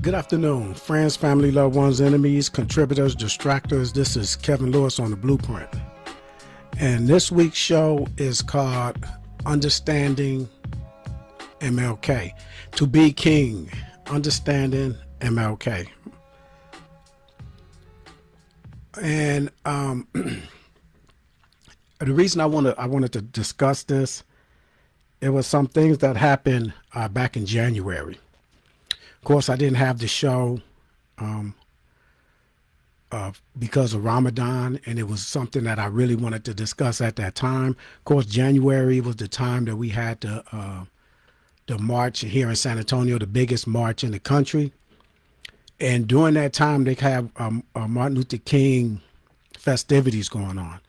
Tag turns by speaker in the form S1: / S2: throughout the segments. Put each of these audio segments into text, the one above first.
S1: Good afternoon, friends, family, loved ones, enemies, contributors, distractors. This is Kevin Lewis on the Blueprint. And this week's show is called Understanding MLK. To be King, Understanding MLK. And the reason I wanted to discuss this, it was some things that happened back in January. Of course, I didn't have the show because of Ramadan, and it was something that I really wanted to discuss at that time. Of course, January was the time that we had the march here in San Antonio, the biggest march in the country. And during that time, they have Martin Luther King festivities going on.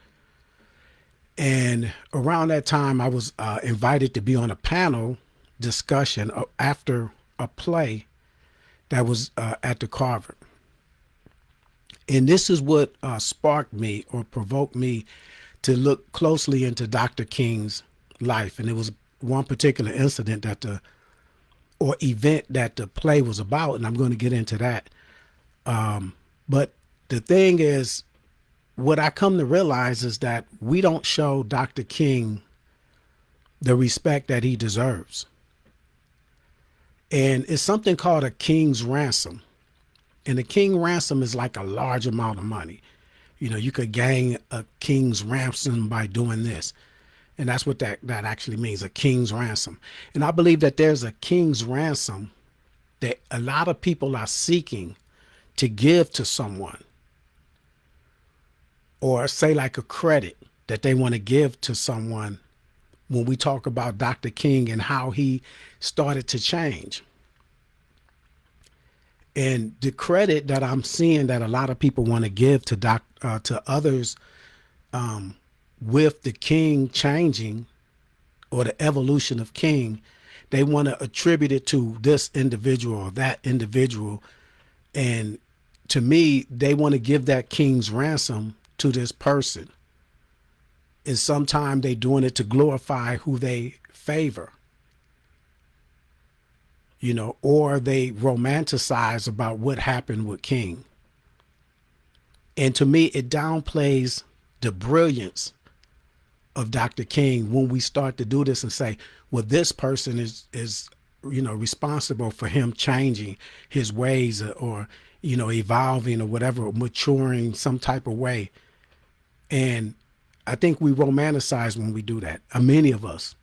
S1: And around that time, I was invited to be on a panel discussion after a play that was at the Carver. And this is what sparked me or provoked me to look closely into Dr. King's life. And it was one particular incident or event that the play was about, and I'm going to get into that. But the thing is, what I come to realize is that we don't show Dr. King the respect that he deserves. And it's something called a king's ransom. And a king ransom is like a large amount of money. You know, you could gain a king's ransom by doing this. And that's what that actually means, a king's ransom. And I believe that there's a king's ransom that a lot of people are seeking to give to someone. Or say like a credit that they want to give to someone when we talk about Dr. King and how he started to change. And the credit that I'm seeing that a lot of people want to give to others with the King changing or the evolution of King, they want to attribute it to this individual or that individual. And to me, they want to give that King's ransom to this person. And sometimes they doing it to glorify who they favor, you know, or they romanticize about what happened with King. And to me, it downplays the brilliance of Dr. King when we start to do this and say, well, this person is you know, responsible for him changing his ways or you know, evolving or whatever, maturing some type of way. And I think we romanticize when we do that, many of us.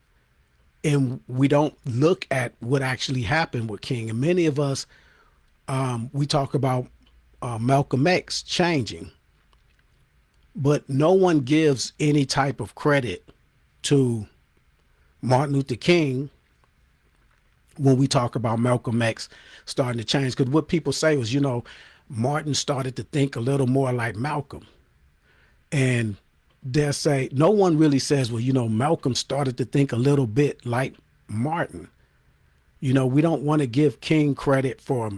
S1: And we don't look at what actually happened with King. And many of us, we talk about Malcolm X changing. But no one gives any type of credit to Martin Luther King when we talk about Malcolm X starting to change. Because what people say was, you know, Martin started to think a little more like Malcolm. And they'll say, no one really says, well, you know, Malcolm started to think a little bit like Martin. You know, we don't want to give King credit for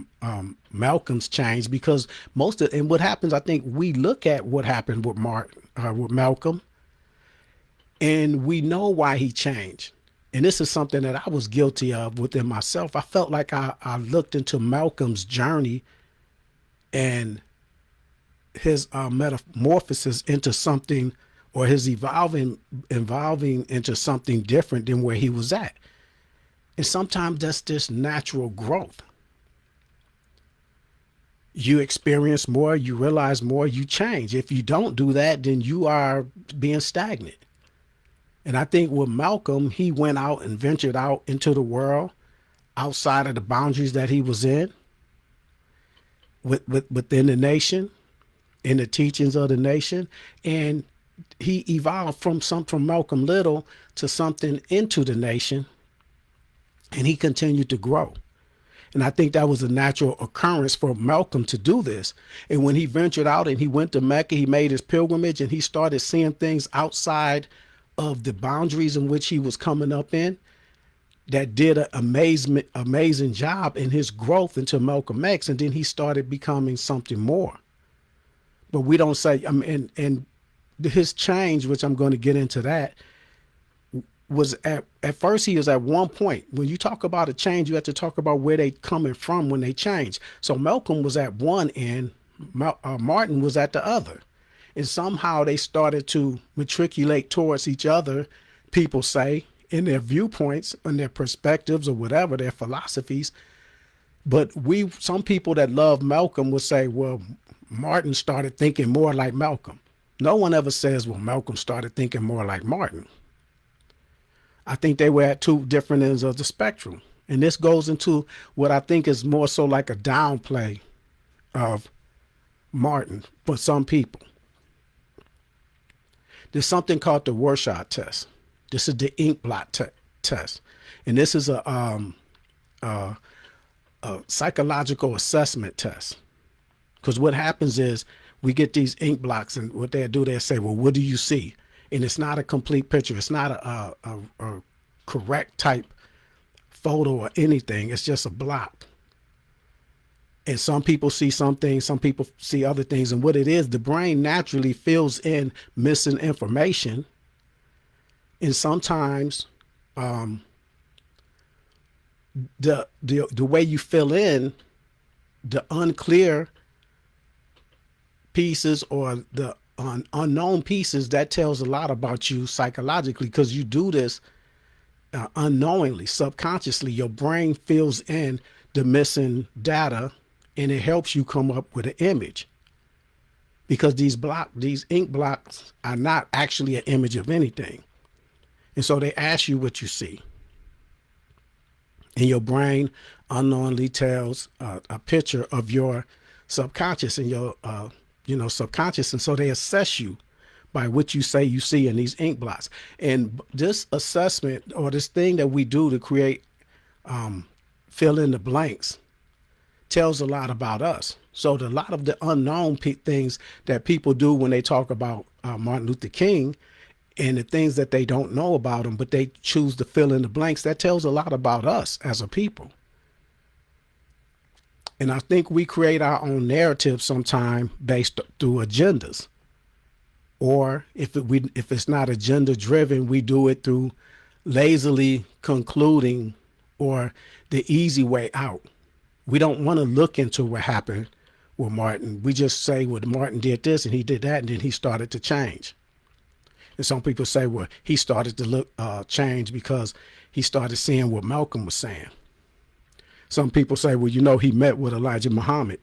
S1: Malcolm's change because and what happens, I think we look at what happened with with Malcolm, and we know why he changed. And this is something that I was guilty of within myself. I felt like I looked into Malcolm's journey and his metamorphosis into something, or his evolving into something different than where he was at. And sometimes that's just natural growth. You experience more, you realize more, you change. If you don't do that, then you are being stagnant. And I think with Malcolm, he went out and ventured out into the world outside of the boundaries that he was in, within the nation, in the teachings of the nation. And he evolved from Malcolm Little to something into the nation, and he continued to grow. And I think that was a natural occurrence for Malcolm to do this. And when he ventured out and he went to Mecca, he made his pilgrimage and he started seeing things outside of the boundaries in which he was coming up in that did an amazing job in his growth into Malcolm X. And then he started becoming something more. But we don't say, and his change, which I'm going to get into that, was at first he was at one point. When you talk about a change, you have to talk about where they coming from when they change. So Malcolm was at one end, Martin was at the other, and somehow they started to matriculate towards each other. People say in their viewpoints and their perspectives or whatever their philosophies. But some people that love Malcolm will say, well, Martin started thinking more like Malcolm. No one ever says, well, Malcolm started thinking more like Martin. I think they were at two different ends of the spectrum. And this goes into what I think is more so like a downplay of Martin for some people. There's something called the Rorschach test. This is the ink blot test. And this is a psychological assessment test. Because what happens is we get these ink blots, and what they'll do, they'll say, well, what do you see? And it's not a complete picture. It's not a correct type photo or anything. It's just a block. And some people see some things, some people see other things. And what it is, the brain naturally fills in missing information. And sometimes the way you fill in the unclear pieces or the unknown pieces, that tells a lot about you psychologically, because you do this unknowingly, subconsciously. Your brain fills in the missing data, and it helps you come up with an image, because these ink blocks are not actually an image of anything. And so they ask you what you see, and your brain unknowingly tells a picture of your subconscious and your subconscious. And so they assess you by what you say you see in these ink blots. And this assessment, or this thing that we do to create fill in the blanks, tells a lot about us. So a lot of the unknown things that people do when they talk about Martin Luther King, and the things that they don't know about him, but they choose to fill in the blanks, that tells a lot about us as a people. And I think we create our own narrative sometime based through agendas. Or if it's not agenda driven, we do it through lazily concluding or the easy way out. We don't want to look into what happened with Martin. We just say, well, Martin did this and he did that, and then he started to change. And some people say, well, he started to change because he started seeing what Malcolm was saying. Some people say, well, he met with Elijah Muhammad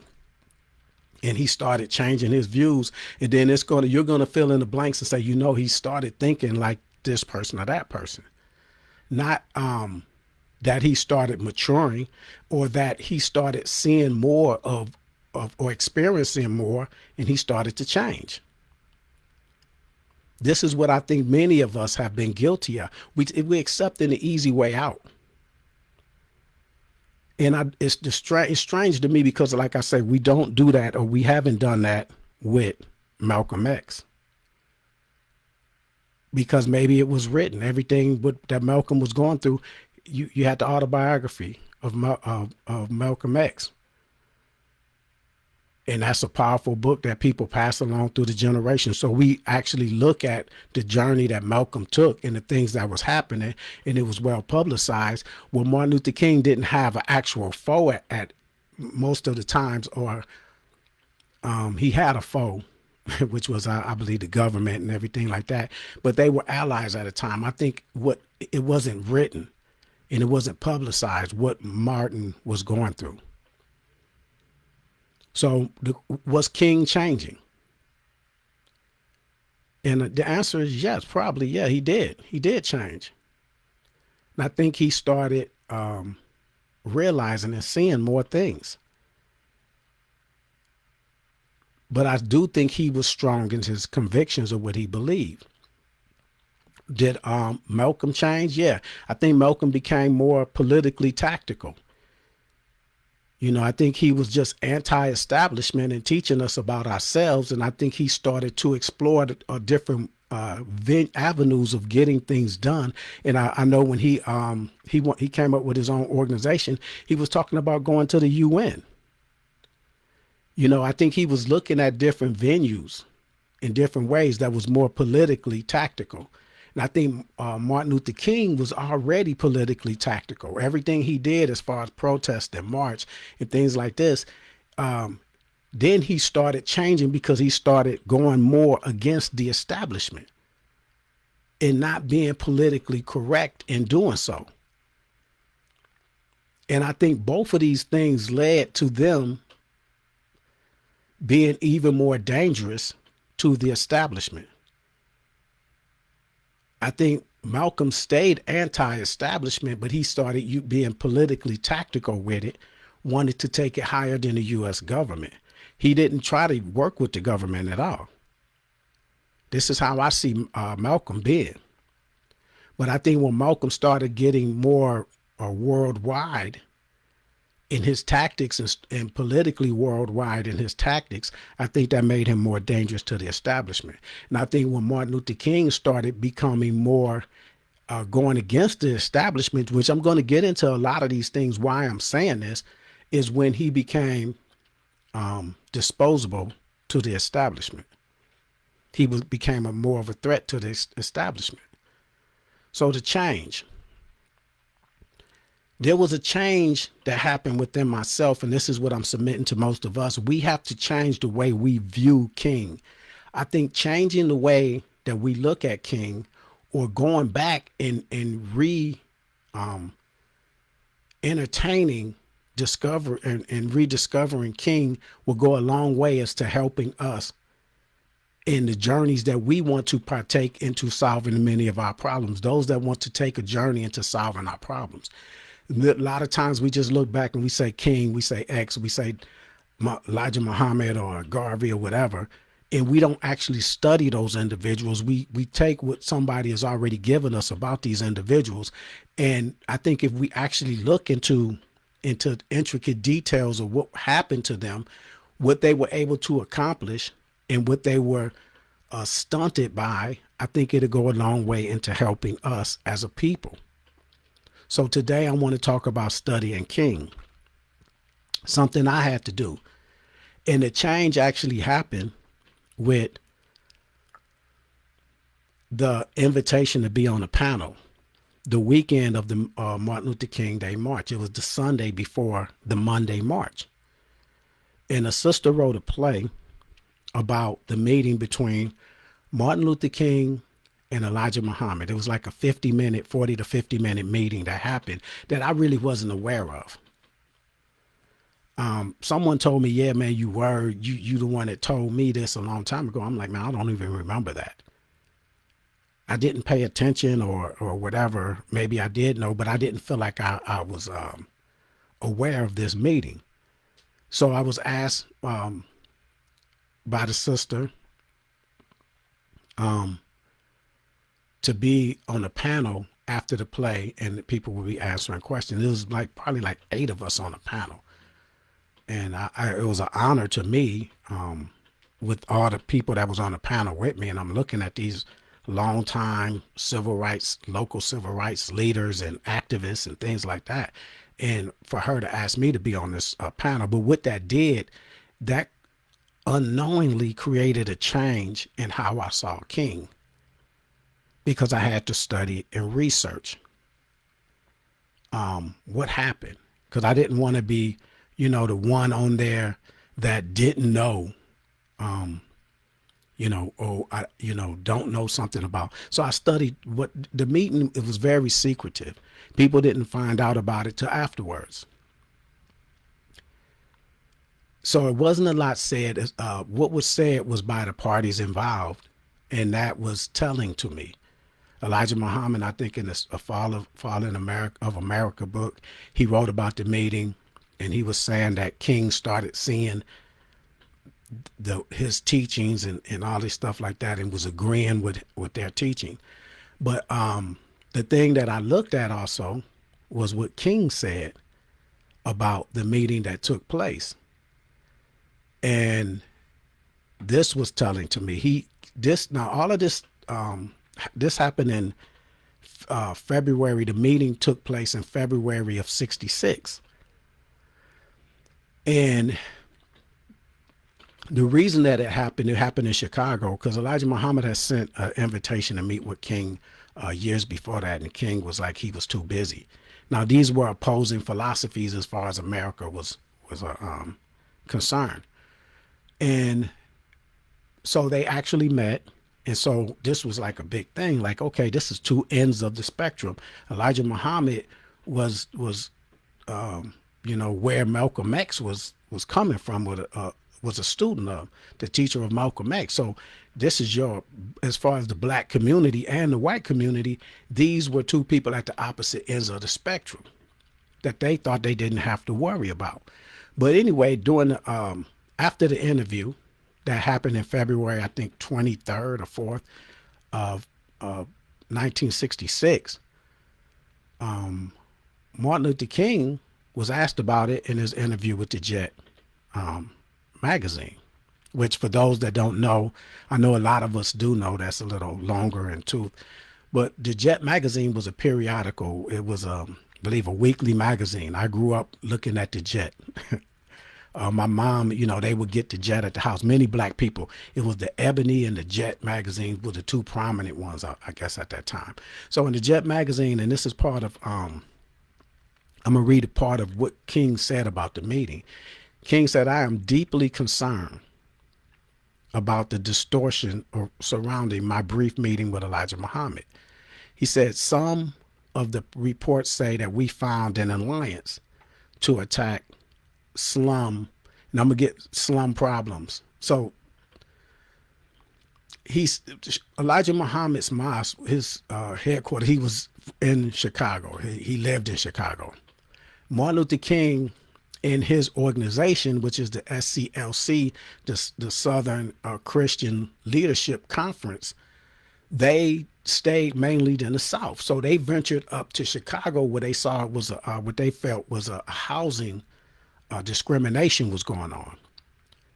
S1: and he started changing his views. And then you're going to fill in the blanks and say, he started thinking like this person or that person. Not that he started maturing, or that he started seeing more of or experiencing more, and he started to change. This is what I think many of us have been guilty of. We accepting the easy way out. And it's strange to me, because, like I say, we don't do that, or we haven't done that with Malcolm X. Because maybe it was written, everything that Malcolm was going through. You had the autobiography of Malcolm X. And that's a powerful book that people pass along through the generations. So we actually look at the journey that Malcolm took and the things that was happening, and it was well publicized. Well, Martin Luther King didn't have an actual foe at most of the times, or he had a foe, which was, I believe, the government and everything like that. But they were allies at a time. I think it wasn't written and it wasn't publicized what Martin was going through. So was King changing? And the answer is yes, probably. Yeah, he did. He did change. And I think he started realizing and seeing more things. But I do think he was strong in his convictions of what he believed. Did Malcolm change? Yeah, I think Malcolm became more politically tactical. I think he was just anti-establishment and teaching us about ourselves. And I think he started to explore different avenues of getting things done. And I know when he came up with his own organization, he was talking about going to the UN. I think he was looking at different venues in different ways that was more politically tactical. And I think Martin Luther King was already politically tactical. Everything he did as far as protest and march and things like this, then he started changing because he started going more against the establishment and not being politically correct in doing so. And I think both of these things led to them being even more dangerous to the establishment. I think Malcolm stayed anti-establishment, but he started being politically tactical with it, wanted to take it higher than the U.S. government. He didn't try to work with the government at all. This is how I see Malcolm being. But I think when Malcolm started getting more worldwide in his tactics and politically worldwide in his tactics, I think that made him more dangerous to the establishment. And I think when Martin Luther King started becoming more going against the establishment, which I'm going to get into a lot of these things, why I'm saying this, is when he became disposable to the establishment. He became more of a threat to the establishment. So the change. There was a change that happened within myself, and this is what I'm submitting to most of us. We have to change the way we view King. I think changing the way that we look at King, or going back and entertaining, and rediscovering King, will go a long way as to helping us in the journeys that we want to partake into solving many of our problems. Those that want to take a journey into solving our problems. A lot of times we just look back and we say King, we say X, we say Elijah Muhammad or Garvey or whatever, and we don't actually study those individuals. We take what somebody has already given us about these individuals, and I think if we actually look into intricate details of what happened to them, what they were able to accomplish, and what they were stunted by, I think it'll go a long way into helping us as a people. So today I want to talk about studying King, something I had to do. And the change actually happened with the invitation to be on a panel the weekend of the Martin Luther King Day March. It was the Sunday before the Monday March. And a sister wrote a play about the meeting between Martin Luther King and Elijah Muhammad. It was like a 40 to 50 minute meeting that happened that I really wasn't aware of. Someone told me, yeah, man, you the one that told me this a long time ago. I'm like, man, I don't even remember that. I didn't pay attention or whatever. Maybe I did know, but I didn't feel like I was aware of this meeting. So I was asked by the sister to be on a panel after the play, and the people would be answering questions. It was probably 8 of us on a panel. And it was an honor to me with all the people that was on the panel with me. And I'm looking at these longtime local civil rights leaders and activists and things like that. And for her to ask me to be on this panel. But what that did, that unknowingly created a change in how I saw King, because I had to study and research what happened. Because I didn't want to be, the one on there that didn't know, don't know something about. So I studied what the meeting, it was very secretive. People didn't find out about it till afterwards. So it wasn't a lot said. What was said was by the parties involved, and that was telling to me. Elijah Muhammad, I think in a Fall in America book, he wrote about the meeting, and he was saying that King started seeing his teachings and all this stuff like that, and was agreeing with their teaching. But the thing that I looked at also was what King said about the meeting that took place. And this was telling to me. All of this, this happened in February. The meeting took place in February of '66. And the reason that it happened in Chicago, because Elijah Muhammad has sent an invitation to meet with King years before that, and King was like he was too busy. Now these were opposing philosophies as far as America was concerned, and so they actually met. And so this was like a big thing. Like, okay, this is two ends of the spectrum. Elijah Muhammad was where Malcolm X was coming from, with was a student of, the teacher of Malcolm X. So this is as far as the black community and the white community, these were two people at the opposite ends of the spectrum that they thought they didn't have to worry about. But anyway, after the interview that happened in February, I think 23rd or 4th of 1966, Martin Luther King was asked about it in his interview with the Jet magazine, which, for those that don't know, I know a lot of us do know, that's a little longer in tooth. But the Jet magazine was a periodical. It was, I believe, a weekly magazine. I grew up looking at the Jet. My mom, they would get the Jet at the house. Many black people. It was the Ebony and the Jet magazines were the two prominent ones, I guess, at that time. So in the Jet magazine, and this is part of, I'm going to read a part of what King said about the meeting. King said, "I am deeply concerned about the distortion surrounding my brief meeting with Elijah Muhammad." He said, "Some of the reports say that we found an alliance to attack slum," and I'm going to get slum problems. So Elijah Muhammad's mosque, his headquarters, he was in Chicago. He lived in Chicago. Martin Luther King, in his organization, which is the SCLC, the Southern Christian Leadership Conference, they stayed mainly in the South. So they ventured up to Chicago, where they saw was what they felt was a housing discrimination was going on.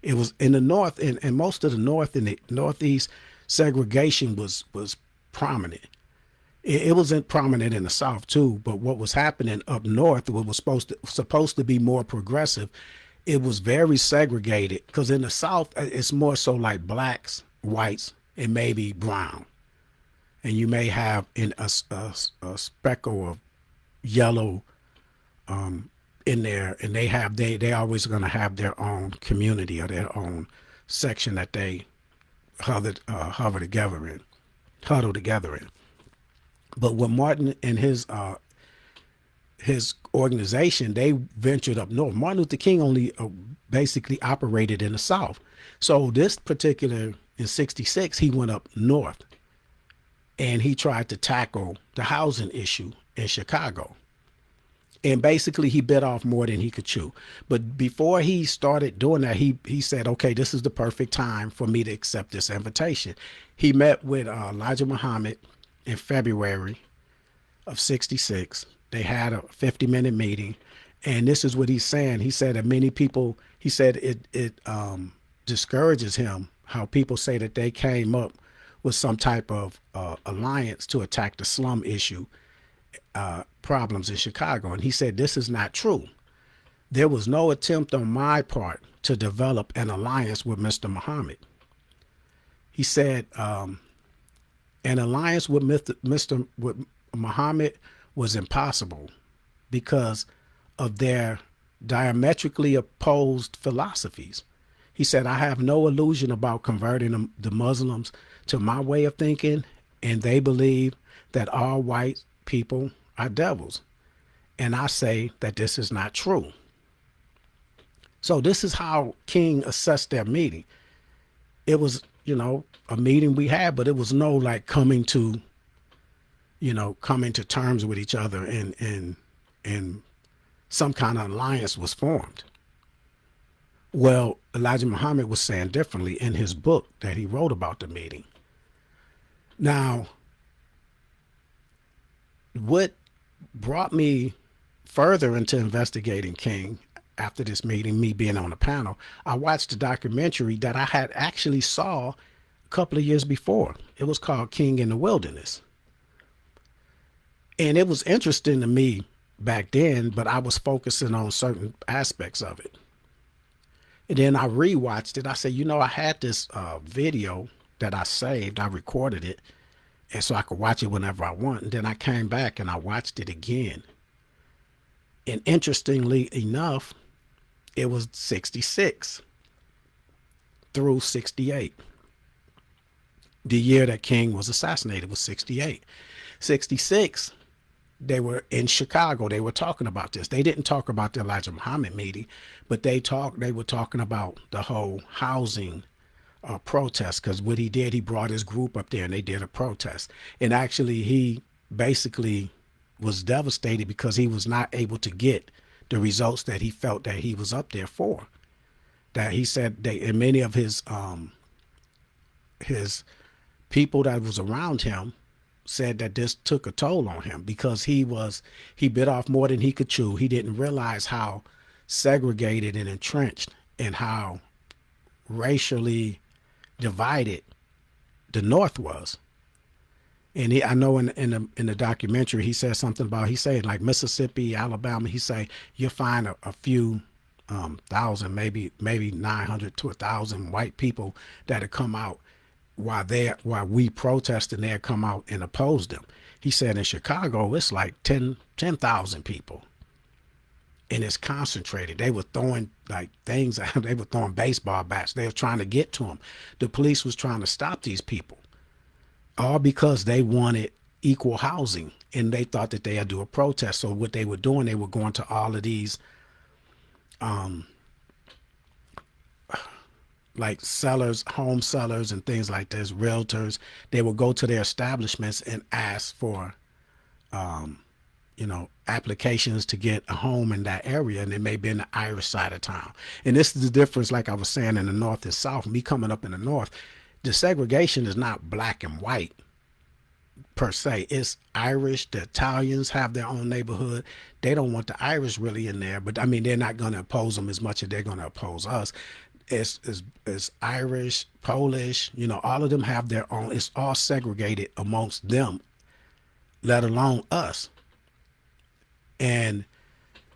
S1: It was in the North, and most of the North and the Northeast, segregation was prominent. It wasn't prominent in the South too, but what was happening up north, what was supposed to be more progressive, it was very segregated. Because in the South, it's more so like blacks, whites, and maybe brown, and you may have in a speckle of yellow in there, and they always going to have their own community or their own section that they huddle together in. But when Martin and his organization, they ventured up north. Martin Luther King only basically operated in the South. So this particular, in 66, he went up north and he tried to tackle the housing issue in Chicago. And basically he bit off more than he could chew. But before he started doing that, he said, okay, this is the perfect time for me to accept this invitation. He met with Elijah Muhammad in February of 66. They had a 50-minute meeting, and this is what he's saying. He said that many people, he said it discourages him how people say that they came up with some type of alliance to attack the slum issue problems in Chicago. And he said this is not true. There was no attempt on my part to develop an alliance with Mr. Muhammad. He said an alliance with Mr. Muhammad was impossible because of their diametrically opposed philosophies. He said, "I have no illusion about converting the Muslims to my way of thinking, and they believe that all white people are devils. And I say that this is not true." So this is how King assessed their meeting. It was, a meeting we had, but it was no like coming to terms with each other, and some kind of alliance was formed. Well, Elijah Muhammad was saying differently in his book that he wrote about the meeting. Now, what brought me further into investigating King after this meeting, me being on the panel, I watched a documentary that I had actually saw a couple of years before. It was called King in the Wilderness. And it was interesting to me back then, but I was focusing on certain aspects of it. And then I rewatched it. I said, I had this video that I saved. I recorded it. and so I could watch it whenever I want. And then I came back and I watched it again. And interestingly enough, it was 66 through 68. The year that King was assassinated was 68. 66, they were in Chicago. They were talking about this. They didn't talk about the Elijah Muhammad meeting, but they were talking about the whole housing protest, because what he did, he brought his group up there and they did a protest. And actually, he basically was devastated because he was not able to get the results that he felt that he was up there for. That he said they, and many of his people that was around him said that this took a toll on him because he bit off more than he could chew. He didn't realize how segregated and entrenched and how racially divided the North was. And I know in the documentary he said something about, he said like Mississippi, Alabama, he say you'll find a few thousand, maybe 900 to 1,000 white people that have come out while we protest, and they'll come out and oppose them. He said in Chicago it's like 10,000 people, and it's concentrated. They were throwing like things. They were throwing baseball bats. They were trying to get to them. The police was trying to stop these people, all because they wanted equal housing, and they thought that they had to do a protest. So what they were doing, they were going to all of these like sellers, home sellers and things like this, realtors. They would go to their establishments and ask for applications to get a home in that area, and it may be in the Irish side of town. And this is the difference, like I was saying, in the North and South. Me coming up in the North, the segregation is not black and white per se. It's Irish. The Italians have their own neighborhood. They don't want the Irish really in there, but I mean, they're not going to oppose them as much as they're going to oppose us. It's Irish, Polish, all of them have their own. It's all segregated amongst them, let alone us and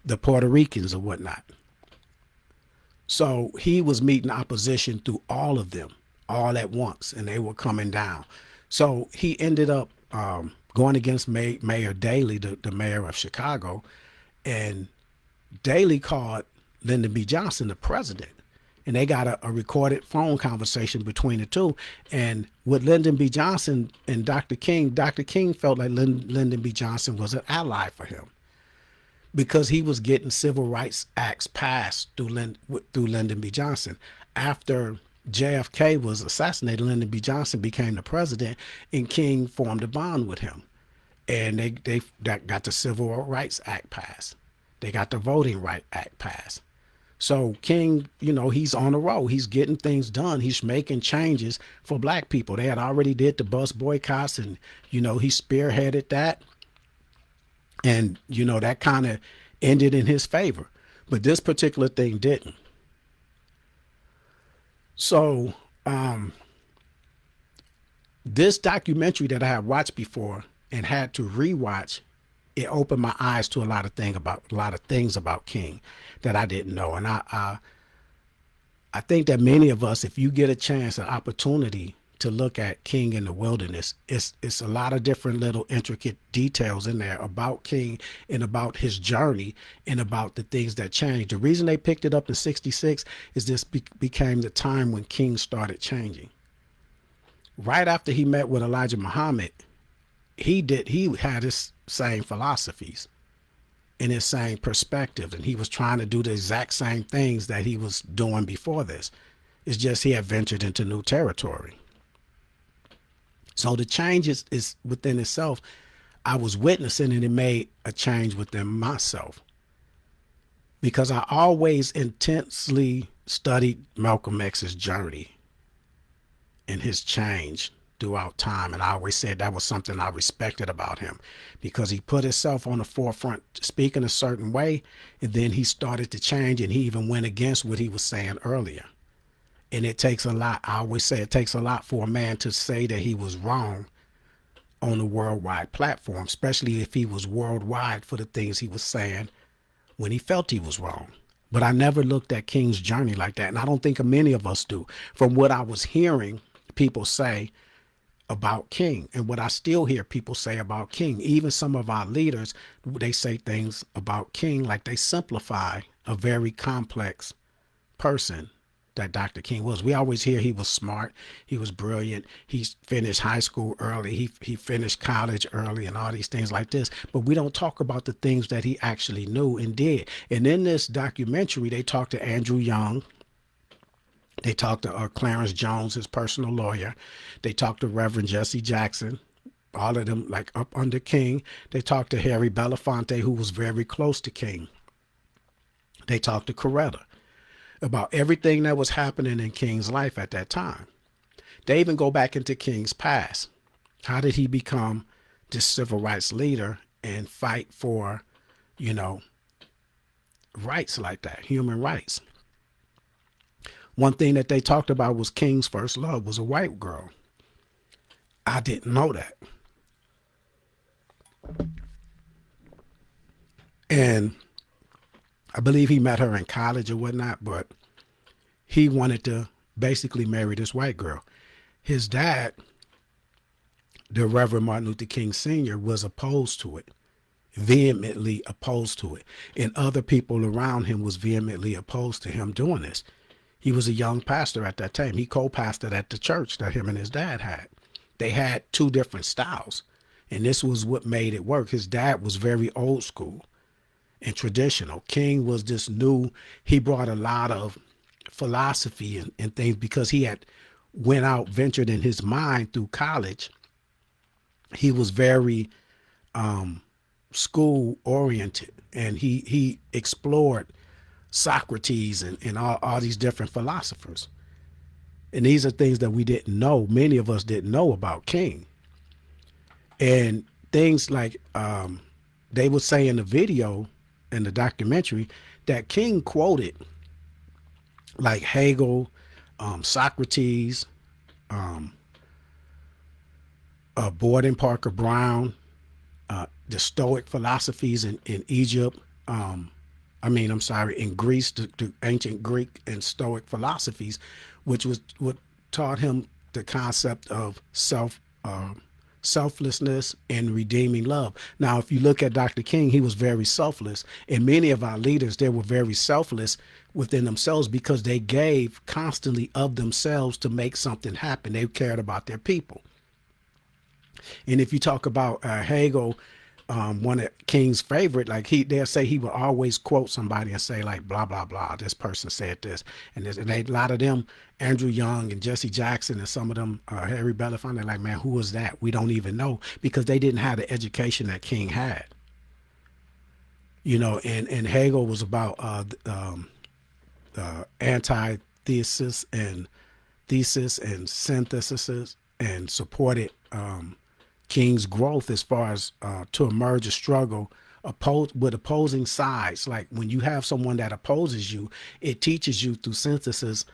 S1: the Puerto Ricans or whatnot. So he was meeting opposition through all of them all at once, and they were coming down. So he ended up going against Mayor Daley, the mayor of Chicago, and Daley called Lyndon B. Johnson the president. And they got a recorded phone conversation between the two. And with Lyndon B. Johnson and Dr. King felt like Lyndon B. Johnson was an ally for him because he was getting civil rights acts passed through Lyndon B. Johnson. After JFK was assassinated, Lyndon B. Johnson became the president, and King formed a bond with him. And they got the Civil Rights Act passed. They got the Voting Rights Act passed. So King, he's on the road. He's getting things done. He's making changes for black people. They had already did the bus boycotts, and, he spearheaded that. And, that kind of ended in his favor. But this particular thing didn't. So this documentary that I had watched before and had to rewatch, it opened my eyes to a lot of things about King that I didn't know. And I think that many of us, if you get a chance, an opportunity to look at King in the Wilderness, it's a lot of different little intricate details in there about King and about his journey and about the things that changed. The reason they picked it up in 66 is this became the time when King started changing. Right after he met with Elijah Muhammad, he had his same philosophies and his same perspective, and he was trying to do the exact same things that he was doing before this. It's just he had ventured into new territory. So the change is within itself. I was witnessing, and it made a change within myself because I always intensely studied Malcolm X's journey and his change throughout time. And I always said that was something I respected about him because he put himself on the forefront, speaking a certain way, and then he started to change, and he even went against what he was saying earlier. And it takes a lot. I always say it takes a lot for a man to say that he was wrong on a worldwide platform, especially if he was worldwide for the things he was saying when he felt he was wrong. But I never looked at King's journey like that. And I don't think many of us do. From what I was hearing people say about King. And what I still hear people say about King, even some of our leaders, they say things about King like they simplify a very complex person that Dr. King was. We always hear he was smart, he was brilliant, he finished high school early, he finished college early, and all these things like this. But we don't talk about the things that he actually knew and did. And in this documentary, they talked to Andrew Young. They talked to Clarence Jones, his personal lawyer. They talked to Reverend Jesse Jackson, all of them like up under King. They talked to Harry Belafonte, who was very close to King. They talked to Coretta about everything that was happening in King's life at that time. They even go back into King's past. How did he become this civil rights leader and fight for, you know, rights like that, human rights? One thing that they talked about was King's first love was a white girl. I didn't know that. And I believe he met her in college or whatnot, but he wanted to basically marry this white girl. His dad, the Reverend Martin Luther King Sr., was opposed to it, vehemently opposed to it. And other people around him was vehemently opposed to him doing this. He was a young pastor at that time. He co-pastored at the church that him and his dad had. They had two different styles, and this was what made it work. His dad was very old school and traditional. King was this new, he brought a lot of philosophy and things because he had went out, ventured in his mind through college. He was very school oriented, and he explored Socrates and all these different philosophers. And these are things that we didn't know. Many of us didn't know about King. And things like they would say in the video, in the documentary, that King quoted like Hegel, Socrates, Borden Parker Brown, the Stoic philosophies in Egypt. In Greece, the ancient Greek and Stoic philosophies, which was what taught him the concept of selflessness and redeeming love. Now, if you look at Dr. King, he was very selfless, and many of our leaders, they were very selfless within themselves because they gave constantly of themselves to make something happen. They cared about their people. And if you talk about Hegel, one of King's favorite, like they'll say he would always quote somebody and say like blah blah blah. This person said this, and a lot of them, Andrew Young and Jesse Jackson, and some of them, Harry Belafonte, they're like, man, who was that? We don't even know because they didn't have the education that King had. And Hegel was about antithesis and thesis and synthesis, and supported King's growth as far as to emerge a struggle with opposing sides. Like when you have someone that opposes you, it teaches you through synthesis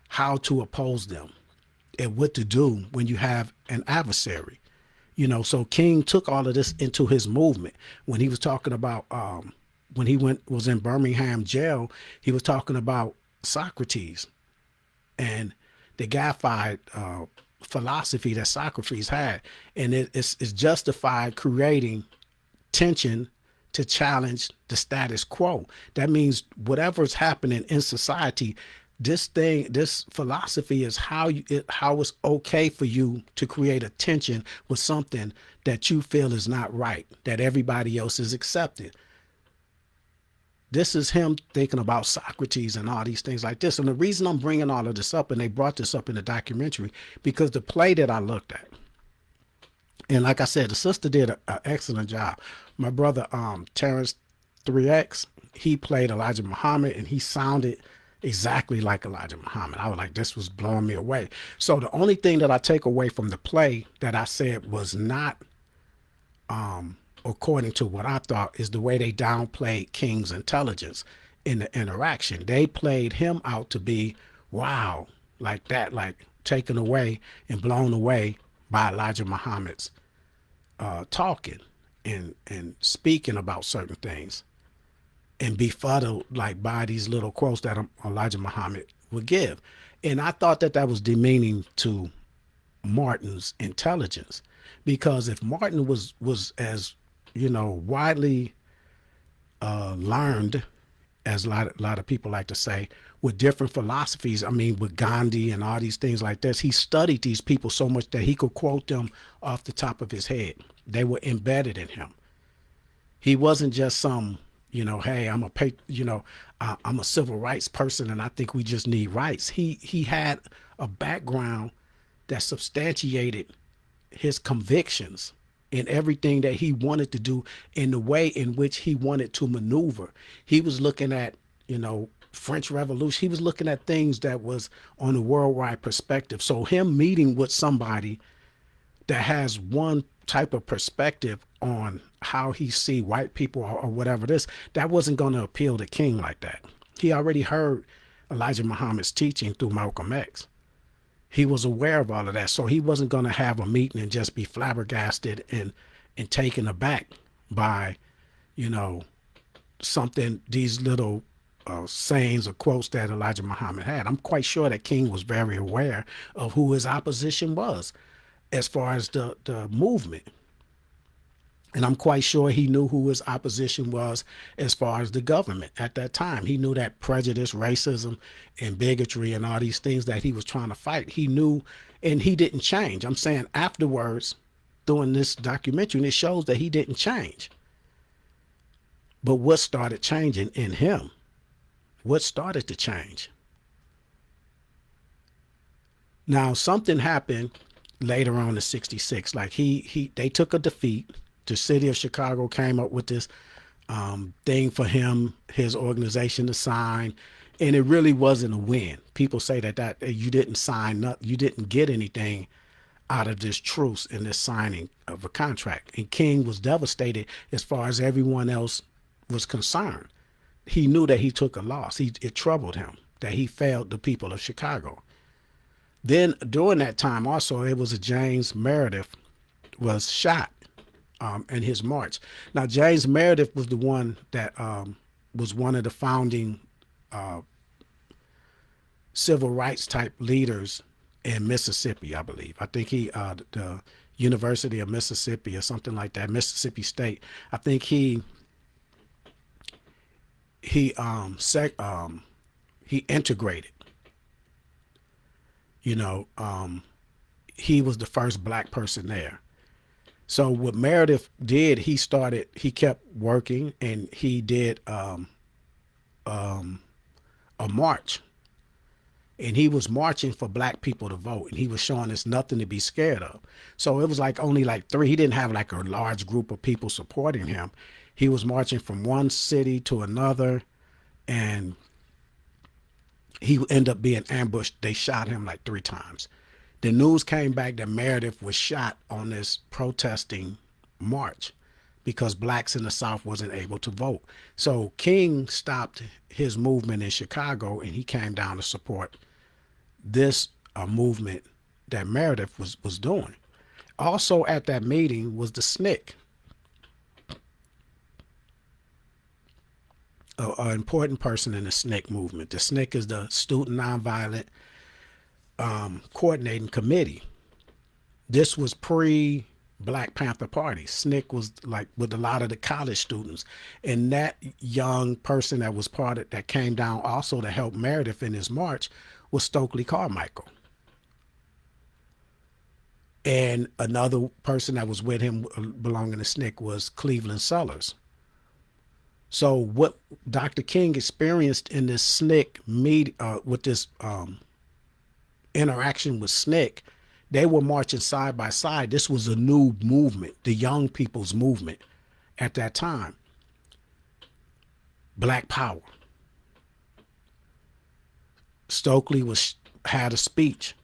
S1: how to oppose them and what to do when you have an adversary. So King took all of this into his movement. When he was talking about when he was in Birmingham jail, he was talking about Socrates and the Gaphide philosophy that Socrates had, and it's justified creating tension to challenge the status quo. That means whatever's happening in society, this philosophy is how it's okay for you to create a tension with something that you feel is not right, that everybody else is accepted. This is him thinking about Socrates and all these things like this. And the reason I'm bringing all of this up, and they brought this up in the documentary, because the play that I looked at, and like I said, the sister did an excellent job. My brother, Terrence 3X, he played Elijah Muhammad, and he sounded exactly like Elijah Muhammad. I was like, this was blowing me away. So the only thing that I take away from the play that I said was not according to what I thought, is the way they downplayed King's intelligence in the interaction. They played him out to be, wow, like that, like taken away and blown away by Elijah Muhammad's talking and speaking about certain things, and befuddled like by these little quotes that Elijah Muhammad would give. And I thought that was demeaning to Martin's intelligence, because if Martin was as widely learned as a lot of people like to say, with different philosophies. I mean, with Gandhi and all these things like this, he studied these people so much that he could quote them off the top of his head. They were embedded in him. He wasn't just some, hey, I'm a civil rights person and I think we just need rights. He had a background that substantiated his convictions in everything that he wanted to do, in the way in which he wanted to maneuver. He was looking at, French Revolution. He was looking at things that was on a worldwide perspective. So him meeting with somebody that has one type of perspective on how he see white people, or whatever it is, that wasn't going to appeal to King like that. He already heard Elijah Muhammad's teaching through Malcolm X. He was aware of all of that. So he wasn't going to have a meeting and just be flabbergasted and taken aback by, something, these little sayings or quotes that Elijah Muhammad had. I'm quite sure that King was very aware of who his opposition was as far as the movement. And I'm quite sure he knew who his opposition was as far as the government at that time. He knew that prejudice, racism, and bigotry and all these things that he was trying to fight. He knew, and he didn't change. I'm saying afterwards, doing this documentary, and it shows that he didn't change. But what started changing in him? What started to change? Now, something happened later on in '66. Like they took a defeat. The city of Chicago came up with this thing for him, his organization to sign, and it really wasn't a win. People say that you didn't sign up, you didn't get anything out of this truce and this signing of a contract. And King was devastated as far as everyone else was concerned. He knew that he took a loss. It troubled him that he failed the people of Chicago. Then during that time also, it was a James Meredith was shot in his march. Now, James Meredith was the one that was one of the founding civil rights type leaders in Mississippi, I believe. I think the University of Mississippi or something like that, Mississippi State. I think he integrated. He was the first black person there. So what Meredith did, he kept working, and he did a march. And he was marching for black people to vote, and he was showing us nothing to be scared of. So it was like only like three. He didn't have like a large group of people supporting him. He was marching from one city to another, and he ended up being ambushed. They shot him like 3 times. The news came back that Meredith was shot on this protesting march because blacks in the South wasn't able to vote. So King stopped his movement in Chicago, and he came down to support this movement that Meredith was doing. Also at that meeting was the SNCC, an important person in the SNCC movement. The SNCC is the Student Nonviolent Coordinating Committee. This was pre Black Panther Party. SNCC was like with a lot of the college students, and that young person that was that came down also to help Meredith in his march was Stokely Carmichael. And another person that was with him belonging to SNCC was Cleveland Sellers. So what Dr. King experienced in this SNCC with this interaction with SNCC, they were marching side by side. This was a new movement, the young people's movement at that time. Black Power. Stokely had a speech.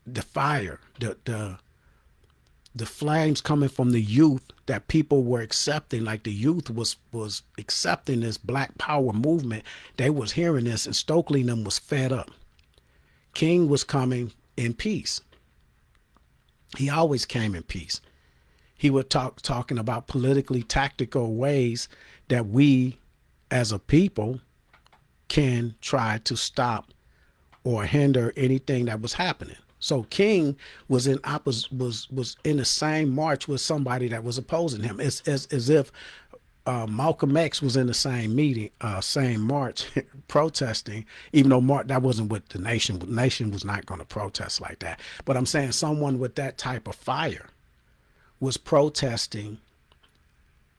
S1: The fire, the flames coming from the youth that people were accepting, like the youth was accepting this Black Power movement. They was hearing this, and Stokely and them was fed up. King was coming in peace. He always came in peace. He would talking about politically tactical ways that we as a people can try to stop or hinder anything that was happening. So King was was in the same march with somebody that was opposing him. It's as if Malcolm X was in the same meeting, same march, protesting. Even though that wasn't what the nation. The nation was not going to protest like that. But I'm saying someone with that type of fire was protesting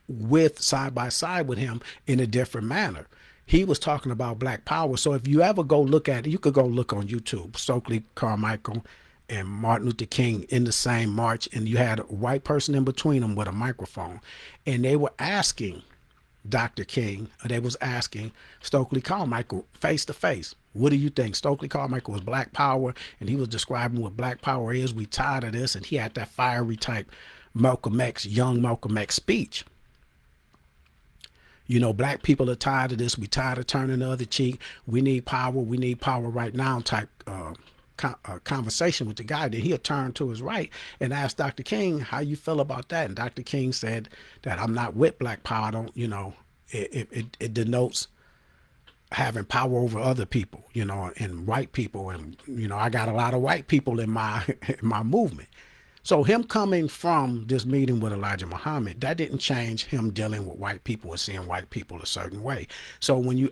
S1: with side by side with him in a different manner. He was talking about black power. So if you ever go look at it, you could go look on YouTube, Stokely Carmichael and Martin Luther King in the same march, and you had a white person in between them with a microphone, and they were asking Dr. King, or they was asking Stokely Carmichael face to face, what do you think? Stokely Carmichael was black power, and he was describing what black power is. We tired of this, and he had that fiery type Malcolm X, young Malcolm X speech. You know, black people are tired of this. We tired of turning the other cheek. We need power. We need power right now type conversation with the guy. Then he'll turn to his right and ask Dr. King, how you feel about that? And Dr. King said that I'm not with black power. I don't, you know, it denotes having power over other people, you know, and white people. And, you know, I got a lot of white people in my, in my movement. So him coming from this meeting with Elijah Muhammad, that didn't change him dealing with white people or seeing white people a certain way. So when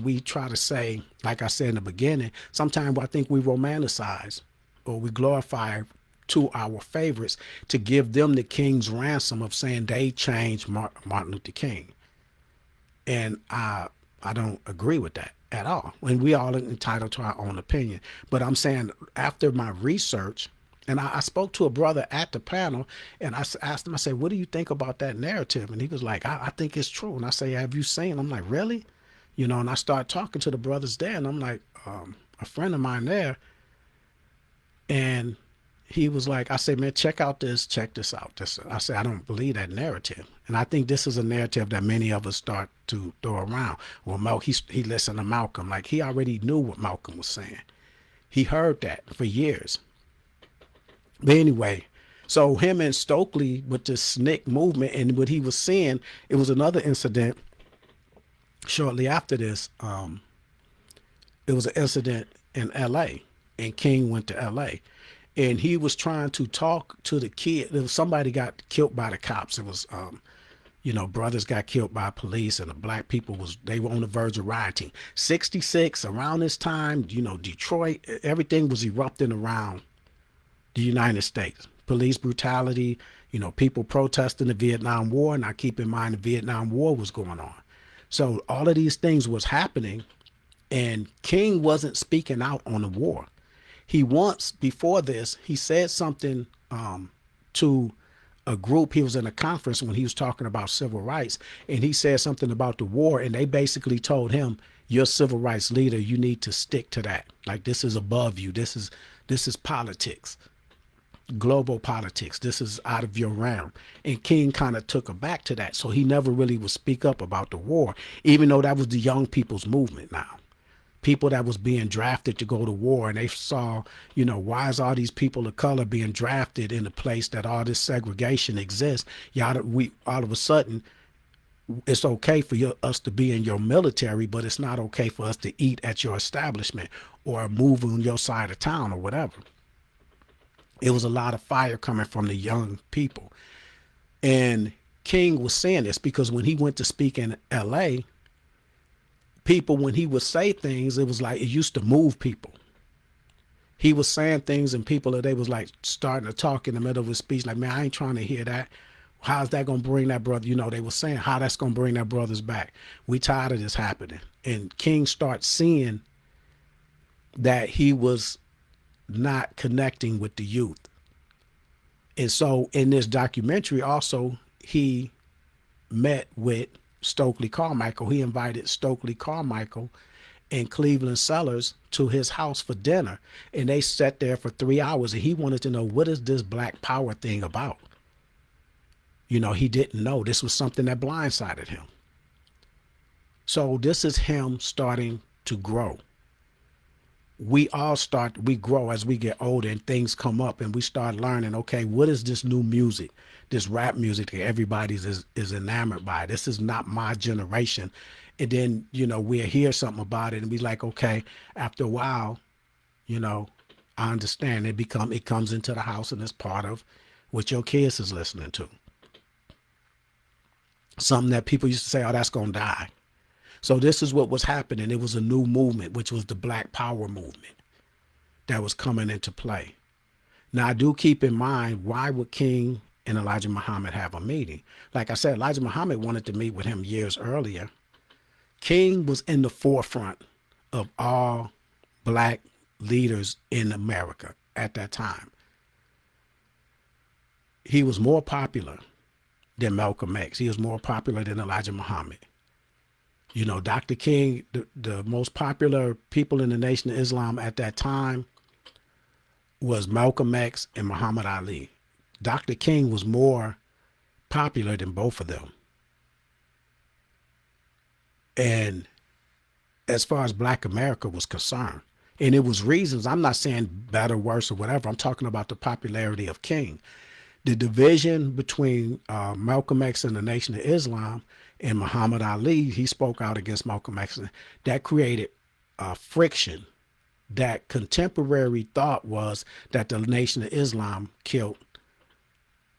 S1: we try to say, like I said in the beginning, sometimes I think we romanticize or we glorify to our favorites to give them the king's ransom of saying they changed Martin Luther King. And I don't agree with that at all. And we all are entitled to our own opinion. But I'm saying after my research, and I spoke to a brother at the panel, and I asked him, I said, what do you think about that narrative? And he was like, I think it's true. And I say, have you seen? I'm like, really? You know, and I start talking to the brothers there, and I'm like, a friend of mine there, and he was like, I said, man, check this out. I said, I don't believe that narrative. And I think this is a narrative that many of us start to throw around. Well, he listened to Malcolm. Like, he already knew what Malcolm was saying. He heard that for years. But anyway, so him and Stokely with this SNCC movement and what he was seeing, it was another incident shortly after this. It was an incident in LA, and King went to LA, and he was trying to talk to the kid. There was somebody got killed by the cops. It was, you know, brothers got killed by police, and the black people they were on the verge of rioting. 66, around this time, you know, Detroit, everything was erupting around the United States. Police brutality, you know, people protesting the Vietnam War. Now keep in mind the Vietnam War was going on. So all of these things was happening, and King wasn't speaking out on the war. He once, before this, he said something to a group. He was in a conference when he was talking about civil rights, and he said something about the war, and they basically told him, you're a civil rights leader, you need to stick to that. Like, this is above you. This is politics. Global politics. This is out of your realm. And King kind of took aback to that. So he never really would speak up about the war, even though that was the young people's movement now. People that was being drafted to go to war, and they saw, you know, why is all these people of color being drafted in a place that all this segregation exists? We all of a sudden, it's okay for us to be in your military, but it's not okay for us to eat at your establishment or move on your side of town or whatever. It was a lot of fire coming from the young people. And King was saying this because when he went to speak in LA, people, when he would say things, it was like it used to move people. He was saying things and people that they was like starting to talk in the middle of his speech, like, man, I ain't trying to hear that. How's that going to bring that brother? You know, they were saying how that's going to bring that brothers back. We tired of this happening. And King starts seeing that he was not connecting with the youth. And so in this documentary also, he met with Stokely Carmichael. He invited Stokely Carmichael and Cleveland Sellers to his house for dinner. And they sat there for 3 hours, and he wanted to know, what is this black power thing about? You know, he didn't know. This was something that blindsided him. So this is him starting to grow. We grow as we get older, and things come up, and we start learning, okay, what is this new music, this rap music that everybody's is enamored by? This is not my generation. And then, you know, we'll hear something about it and be like, okay, after a while, you know, I understand it comes into the house and it's part of what your kids is listening to. Something that people used to say, oh, that's gonna die. So this is what was happening. It was a new movement, which was the Black Power movement that was coming into play. Now I do keep in mind, why would King and Elijah Muhammad have a meeting? Like I said, Elijah Muhammad wanted to meet with him years earlier. King was in the forefront of all black leaders in America at that time. He was more popular than Malcolm X. He was more popular than Elijah Muhammad. You know, Dr. King, the most popular people in the Nation of Islam at that time was Malcolm X and Muhammad Ali. Dr. King was more popular than both of them. And as far as Black America was concerned, and it was reasons, I'm not saying better, worse, or whatever. I'm talking about the popularity of King. The division between Malcolm X and the Nation of Islam and Muhammad Ali, he spoke out against Malcolm X. That created friction. That contemporary thought was that the Nation of Islam killed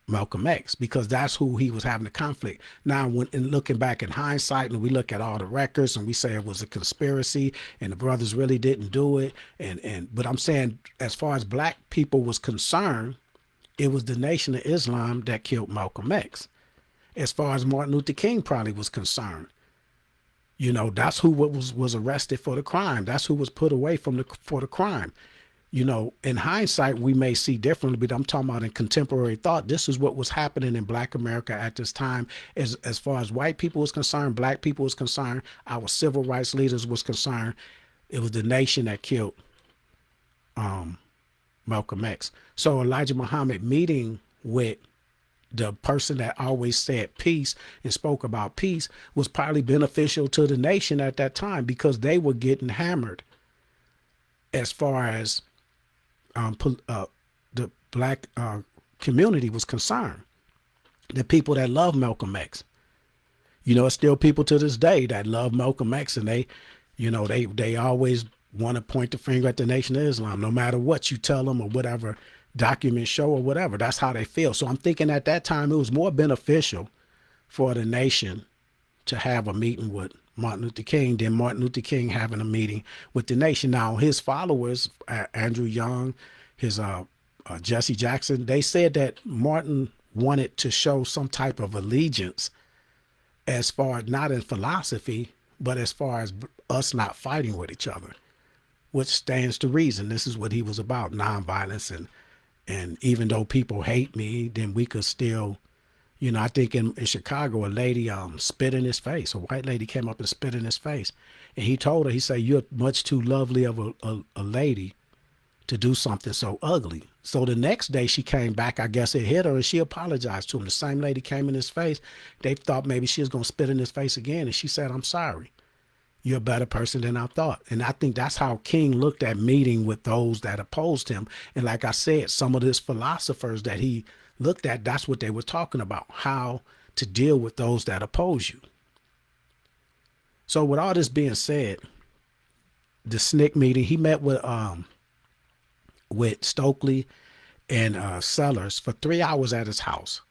S1: Malcolm X, because that's who he was having a conflict. Now, when in looking back in hindsight, and we look at all the records and we say it was a conspiracy and the brothers really didn't do it, but I'm saying, as far as black people was concerned, it was the Nation of Islam that killed Malcolm X. As far as Martin Luther King probably was concerned, you know, that's who was arrested for the crime. That's who was put away for the crime. You know, in hindsight, we may see differently, but I'm talking about in contemporary thought. This is what was happening in Black America at this time. As far as white people was concerned, black people was concerned, our civil rights leaders was concerned, it was the nation that killed Malcolm X. So Elijah Muhammad meeting with the person that always said peace and spoke about peace was probably beneficial to the nation at that time, because they were getting hammered as far as the black community was concerned. The people that love Malcolm X, you know, it's still people to this day that love Malcolm X, and they, you know, they always want to point the finger at the Nation of Islam, no matter what you tell them or whatever documents show or whatever. That's how they feel. So I'm thinking at that time it was more beneficial for the nation to have a meeting with Martin Luther King than Martin Luther King having a meeting with the nation. Now, his followers, Andrew Young, his Jesse Jackson, they said that Martin wanted to show some type of allegiance, as far as not in philosophy, but as far as us not fighting with each other, which stands to reason. This is what he was about, nonviolence. And even though people hate me, then we could still, you know, I think in Chicago, a lady spit in his face. A white lady came up and spit in his face. And he told her, he said, you're much too lovely of a lady to do something so ugly. So the next day she came back, I guess it hit her, and she apologized to him. The same lady came in his face. They thought maybe she was going to spit in his face again. And she said, I'm sorry. You're a better person than I thought. And I think that's how King looked at meeting with those that opposed him. And like I said, some of these philosophers that he looked at, that's what they were talking about, how to deal with those that oppose you. So with all this being said, the SNCC meeting, he met with Stokely and Sellers for 3 hours at his house,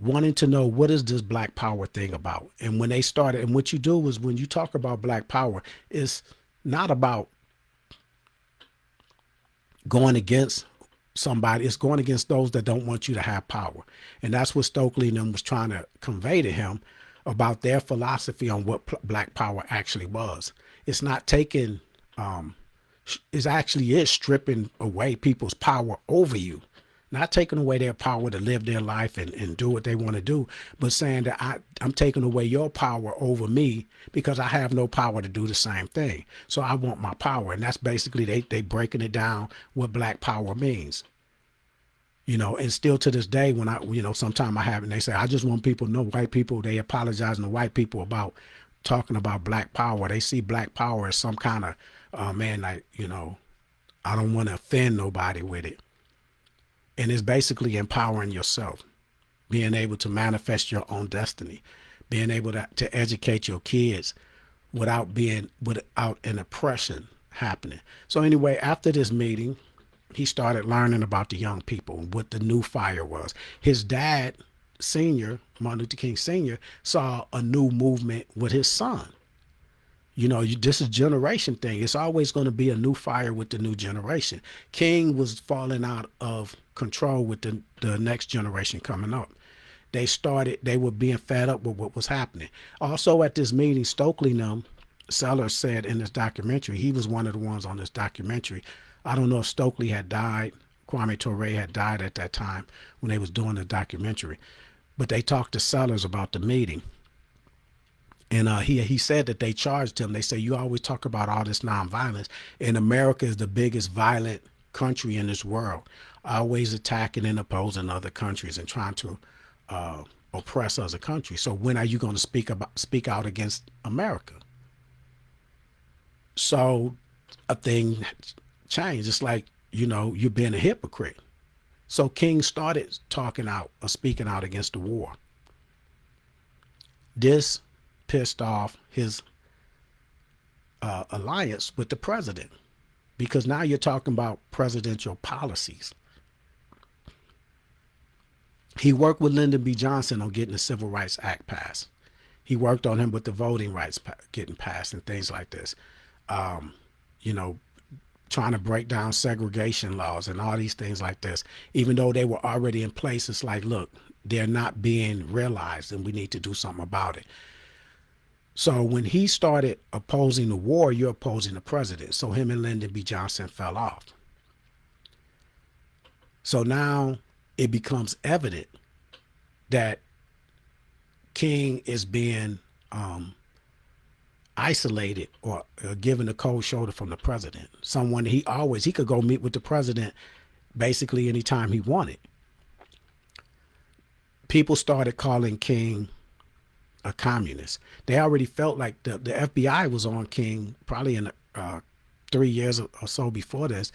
S1: wanting to know, what is this Black Power thing about? And when they started, and what you do is, when you talk about Black Power, it's not about going against somebody, it's going against those that don't want you to have power. And that's what Stokely and them was trying to convey to him about their philosophy on what Black Power actually was. It's not taking, it actually is stripping away people's power over you. Not taking away their power to live their life and do what they want to do, but saying that I'm taking away your power over me because I have no power to do the same thing. So I want my power. And that's basically they breaking it down what Black Power means. You know, and still to this day, when sometimes I have, and they say, I just want people to know, white people, they apologizing to white people about talking about Black Power. They see Black Power as some kind of, I don't want to offend nobody with it. And it's basically empowering yourself, being able to manifest your own destiny, being able to educate your kids without an oppression, happening. So anyway, after this meeting, he started learning about the young people and what the new fire was. His dad, senior, Martin Luther King Sr., saw a new movement with his son. You know, this is generation thing. It's always going to be a new fire with the new generation. King was falling out of control with the next generation coming up. They were being fed up with what was happening. Also at this meeting, Stokely and them, Sellers said in this documentary, he was one of the ones on this documentary. I don't know if Stokely had died, Kwame Ture had died at that time when they was doing the documentary. But they talked to Sellers about the meeting. And he said that they charged him. They say, you always talk about all this nonviolence. And America is the biggest violent country in this world, always attacking and opposing other countries and trying to oppress other countries. So when are you going to speak out against America? So a thing changed. It's like, you know, you're being a hypocrite. So King started talking out or speaking out against the war. This pissed off his alliance with the president, because now you're talking about presidential policies. He worked with Lyndon B. Johnson on getting the Civil Rights Act passed. He worked on him with the voting rights getting passed and things like this. You know, trying to break down segregation laws and all these things like this. Even though they were already in place, it's like, look, they're not being realized and we need to do something about it. So when he started opposing the war, you're opposing the president. So him and Lyndon B. Johnson fell off. So now it becomes evident that King is being isolated or given a cold shoulder from the president. Someone he could go meet with the president basically anytime he wanted. People started calling King a communist. They already felt like the FBI was on King probably in 3 years or so before this.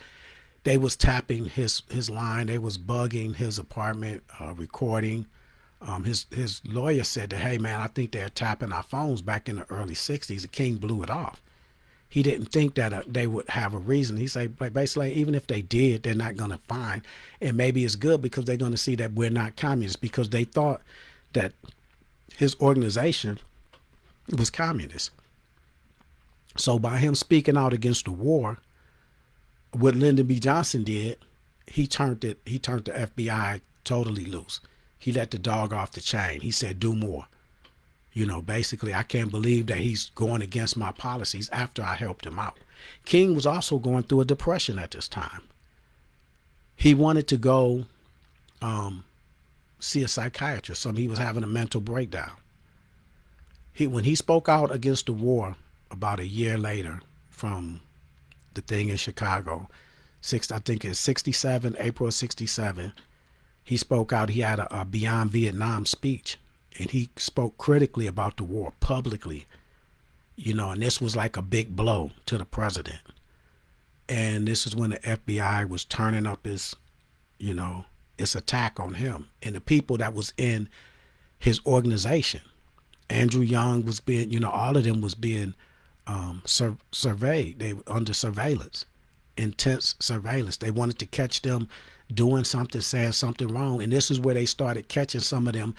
S1: They was tapping his line. They was bugging his apartment, recording. His lawyer said that, hey man, I think they're tapping our phones back in the early 60s. The King blew it off. He didn't think that they would have a reason. He said, basically, even if they did, they're not going to find. And maybe it's good because they're going to see that we're not communists, because they thought that his organization was communist. So by him speaking out against the war, what Lyndon B. Johnson did, he turned the FBI totally loose. He let the dog off the chain. He said, do more. You know, basically, I can't believe that he's going against my policies after I helped him out. King was also going through a depression at this time. He wanted to go see a psychiatrist. He was having a mental breakdown. When he spoke out against the war about a year later from the thing in Chicago, I think it's 67, April 67, he spoke out. He had a Beyond Vietnam speech, and he spoke critically about the war publicly, you know, and this was like a big blow to the president. And this is when the FBI was turning up its attack on him and the people that was in his organization. Andrew Young was being, you know, all of them was being surveyed. They were under surveillance, intense surveillance. They wanted to catch them doing something, saying something wrong. And this is where they started catching some of them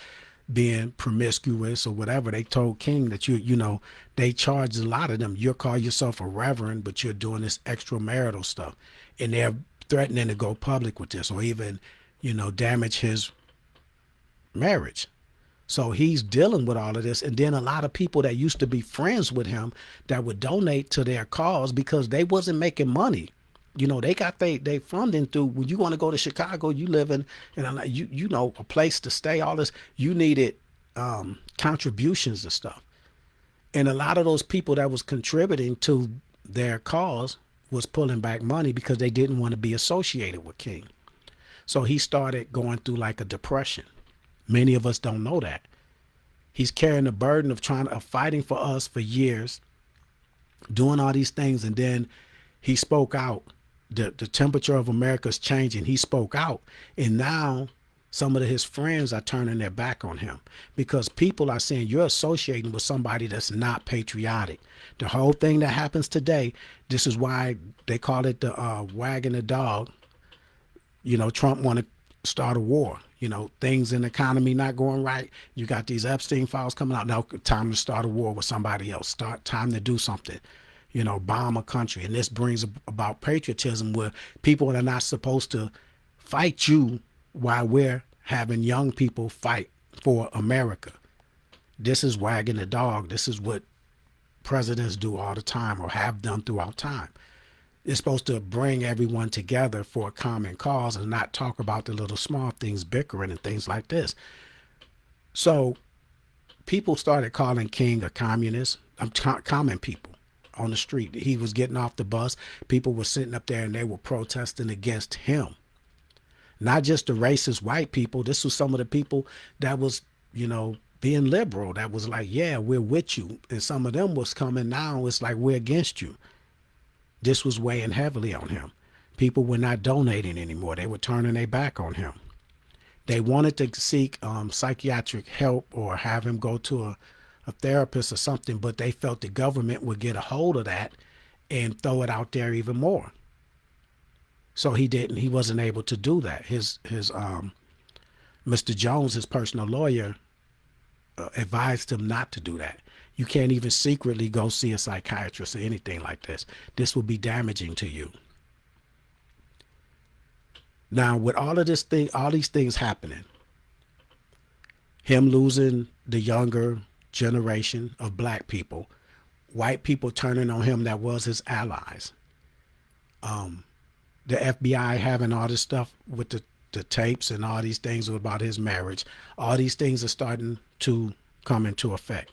S1: being promiscuous or whatever. They told King that they charged a lot of them. You call yourself a reverend, but you're doing this extramarital stuff. And they're threatening to go public with this or even, damage his marriage. So he's dealing with all of this. And then a lot of people that used to be friends with him that would donate to their cause because they wasn't making money. They got they funding through, when you want to go to Chicago, you live in a place to stay, all this, you needed contributions and stuff. And a lot of those people that was contributing to their cause was pulling back money because they didn't want to be associated with King. So he started going through like a depression. Many of us don't know that. He's carrying the burden of fighting for us for years, doing all these things, and then he spoke out. The temperature of America is changing. He spoke out, and now Some of his friends are turning their back on him because people are saying you're associating with somebody that's not patriotic. The whole thing that happens today, this is why they call it the wagging the dog. Trump want to start a war. Things in the economy not going right. You got these Epstein files coming out. Now, time to start a war with somebody else. Time to do something. Bomb a country. And this brings about patriotism where people are not supposed to fight you while we're having young people fight for America. This is wagging the dog. This is what presidents do all the time or have done throughout time. It's supposed to bring everyone together for a common cause and not talk about the little small things, bickering and things like this. So people started calling King a communist. Common people on the street. He was getting off the bus. People were sitting up there and they were protesting against him. Not just the racist white people. This was some of the people that was, being liberal. That was like, yeah, we're with you. And some of them was coming now. It's like, we're against you. This was weighing heavily on him. People were not donating anymore. They were turning their back on him. They wanted to seek psychiatric help or have him go to a therapist or something, but they felt the government would get a hold of that and throw it out there even more. So he didn't. He wasn't able to do that. His Mr. Jones, his personal lawyer, advised him not to do that. You can't even secretly go see a psychiatrist or anything like this. This will be damaging to you. Now, with all these things happening, him losing the younger generation of black people, white people turning on him that was his allies, the FBI having all this stuff with the tapes and all these things about his marriage, all these things are starting to come into effect.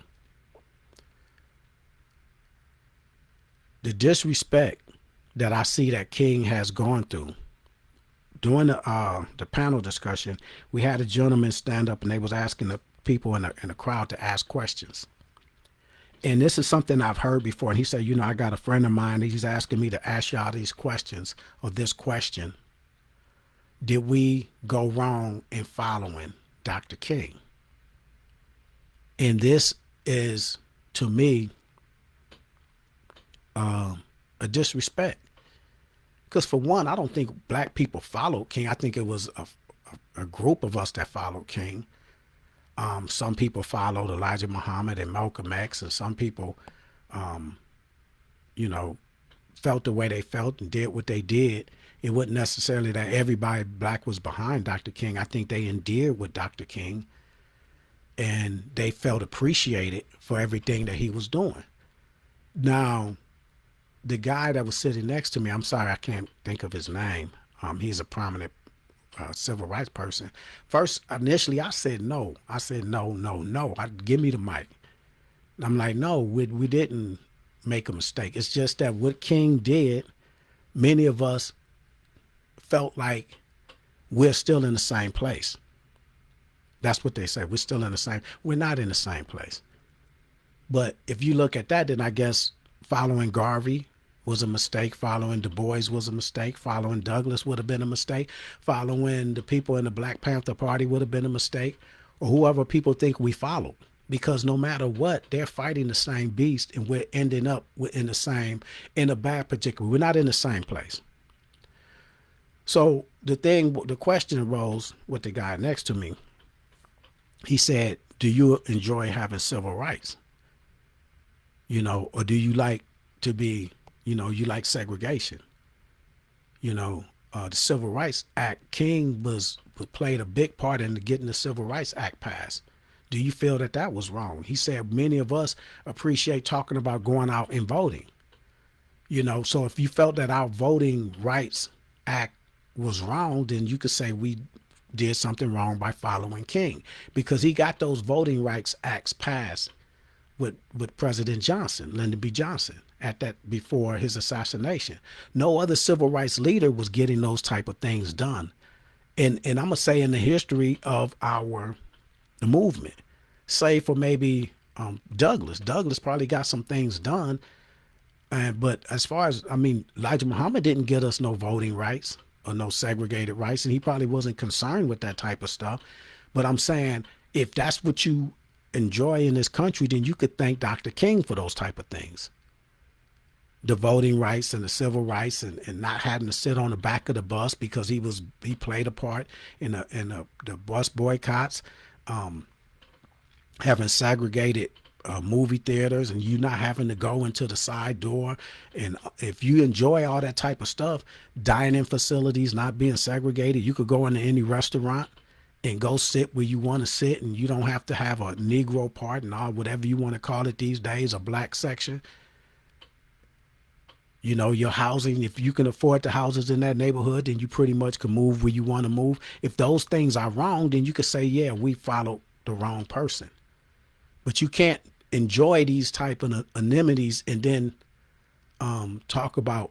S1: The disrespect that I see that King has gone through. During the panel discussion, we had a gentleman stand up and they was asking the people in the crowd to ask questions. And this is something I've heard before. And he said, I got a friend of mine. He's asking me to ask y'all these questions or this question. Did we go wrong in following Dr. King? And this is, to me, a disrespect. Because for one, I don't think black people followed King. I think it was a group of us that followed King. Some people followed Elijah Muhammad and Malcolm X, and some people, felt the way they felt and did what they did. It wasn't necessarily that everybody black was behind Dr. King. I think they endeared with Dr. King, and they felt appreciated for everything that he was doing. Now, the guy that was sitting next to me, I'm sorry, I can't think of his name. He's a prominent civil rights person. First, initially, I said no. I said, no. Give me the mic. I'm like, no, we didn't make a mistake. It's just that what King did, many of us felt like we're still in the same place. That's what they say. We're still in the same. We're not in the same place. But if you look at that, then I guess following Garvey was a mistake. Following Du Bois was a mistake. Following Douglas would have been a mistake. Following the people in the Black Panther Party would have been a mistake, or whoever people think we followed. Because no matter what, they're fighting the same beast, and we're ending up in a bad particular. We're not in the same place. So the question arose with the guy next to me. He said, do you enjoy having civil rights? Or do you like to be, you like segregation? The Civil Rights Act, King played a big part in getting the Civil Rights Act passed. Do you feel that was wrong? He said many of us appreciate talking about going out and voting. So if you felt that our Voting Rights Act was wrong, then you could say we did something wrong by following King, because he got those Voting Rights Acts passed with President Johnson, Lyndon B. Johnson, before his assassination. No other civil rights leader was getting those type of things done. And I'm gonna say in the history of the movement, save for maybe Douglas. Douglas probably got some things done. But as far as, Elijah Muhammad didn't get us no voting rights or no segregated rights, and he probably wasn't concerned with that type of stuff. But I'm saying, if that's what you enjoy in this country, then you could thank Dr. King for those type of things. The voting rights and the civil rights, and not having to sit on the back of the bus because he played a part in the bus boycotts, having segregated movie theaters, and you not having to go into the side door. And if you enjoy all that type of stuff, dining facilities not being segregated, you could go into any restaurant and go sit where you want to sit, and you don't have to have a Negro part and all, whatever you want to call it these days, a black section. You know, your housing, if you can afford the houses in that neighborhood, then you pretty much can move where you want to move. If those things are wrong, then you could say, yeah, we followed the wrong person. But you can't enjoy these type of amenities and then talk about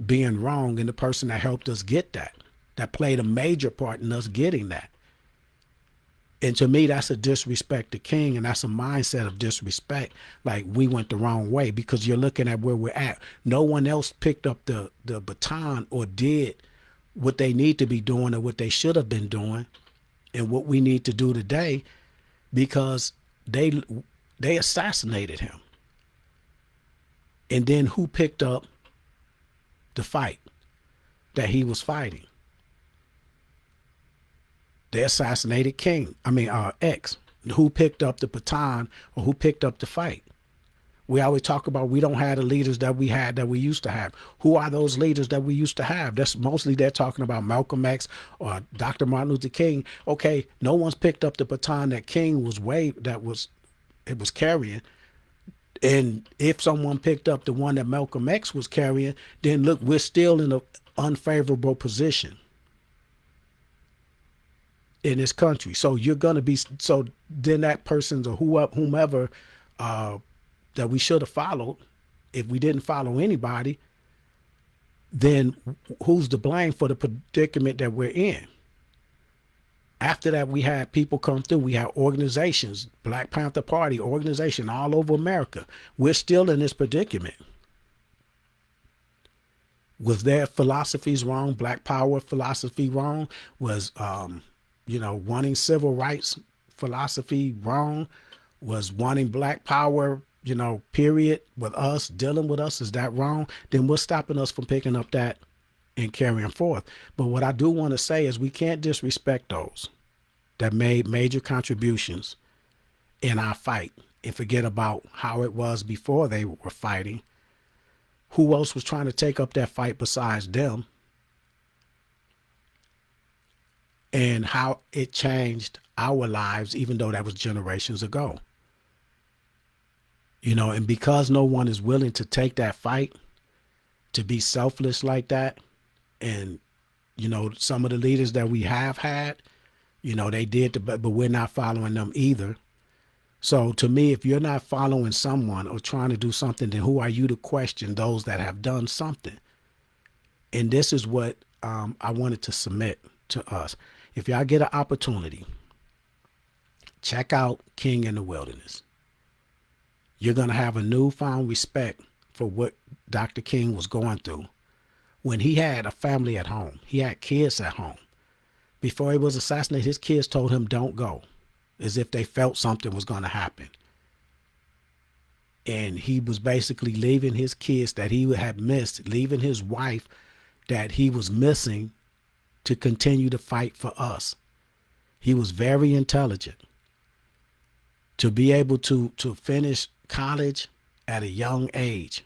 S1: being wrong and the person that helped us get that played a major part in us getting that. And to me, that's a disrespect to King, and that's a mindset of disrespect. Like, we went the wrong way, because you're looking at where we're at. No one else picked up the baton or did what they need to be doing or what they should have been doing and what we need to do today, because they assassinated him. And then who picked up the fight that he was fighting? They assassinated X. Who picked up the baton, or who picked up the fight? We always talk about we don't have the leaders that we had that we used to have. Who are those leaders that we used to have? That's mostly they're talking about Malcolm X or Dr. Martin Luther King. Okay, no one's picked up the baton that King was carrying. And if someone picked up the one that Malcolm X was carrying, then look, we're still in an unfavorable position in this country. So you're going to be, so then that person's or whomever that we should have followed, if we didn't follow anybody, then who's to blame for the predicament that we're in? After that, we had people come through. We had organizations, Black Panther Party organization all over America. We're still in this predicament. Was their philosophies wrong? Black Power philosophy wrong? Was wanting civil rights philosophy wrong? Was wanting Black Power, period, with us, dealing with us, is that wrong? Then what's stopping us from picking up that and carrying forth? But what I do want to say is we can't disrespect those that made major contributions in our fight and forget about how it was before they were fighting. Who else was trying to take up that fight besides them? And how it changed our lives, even though that was generations ago. And because no one is willing to take that fight, to be selfless like that, and, some of the leaders that we have had, they did, but we're not following them either. So to me, if you're not following someone or trying to do something, then who are you to question those that have done something? And this is what I wanted to submit to us. If y'all get an opportunity, check out King in the Wilderness. You're going to have a newfound respect for what Dr. King was going through when he had a family at home. He had kids at home. Before he was assassinated, his kids told him, don't go, as if they felt something was going to happen. And he was basically leaving his kids that he had missed, leaving his wife that he was missing, to continue to fight for us. He was very intelligent. To be able to finish college at a young age,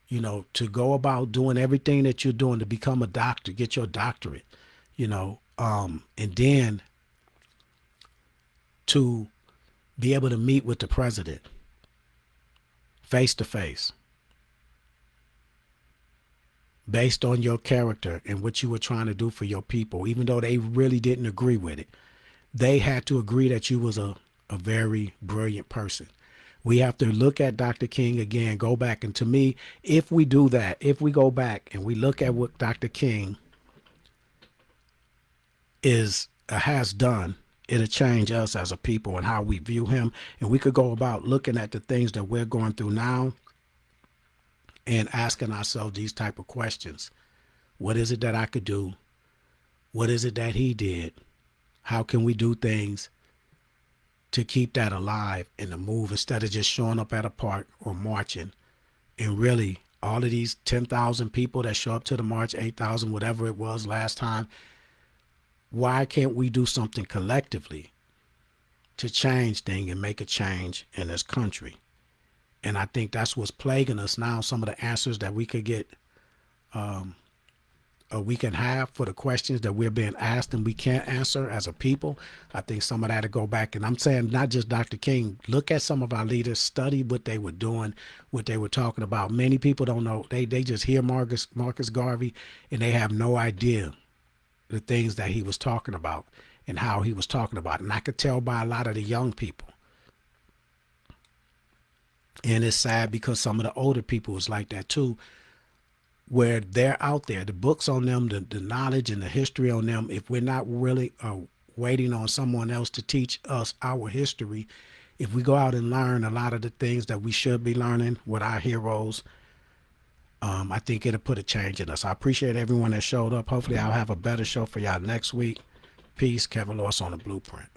S1: to go about doing everything that you're doing, to become a doctor, get your doctorate, and then to be able to meet with the president face to face, based on your character and what you were trying to do for your people, even though they really didn't agree with it. They had to agree that you was a very brilliant person. We have to look at Dr. King again, go back. And to me, if we do that, if we go back and we look at what Dr. King has done, it'll change us as a people and how we view him. And we could go about looking at the things that we're going through now and asking ourselves these type of questions. What is it that I could do? What is it that he did? How can we do things to keep that alive and to move instead of just showing up at a park or marching? And really, all of these 10,000 people that show up to the march, 8,000, whatever it was last time, why can't we do something collectively to change things and make a change in this country? And I think that's what's plaguing us now. Some of the answers that we could get, or we can have for the questions that we're being asked and we can't answer as a people. I think some of that to go back. And I'm saying not just Dr. King. Look at some of our leaders, study what they were doing, what they were talking about. Many people don't know. They just hear Marcus Garvey and they have no idea the things that he was talking about and how he was talking about. And I could tell by a lot of the young people. And it's sad because some of the older people was like that too, where they're out there, the books on them, the knowledge and the history on them. If we're not really waiting on someone else to teach us our history, if we go out and learn a lot of the things that we should be learning with our heroes, I think it'll put a change in us. I appreciate everyone that showed up. Hopefully I'll have a better show for y'all next week. Peace. Kevin Lewis on the Blueprint.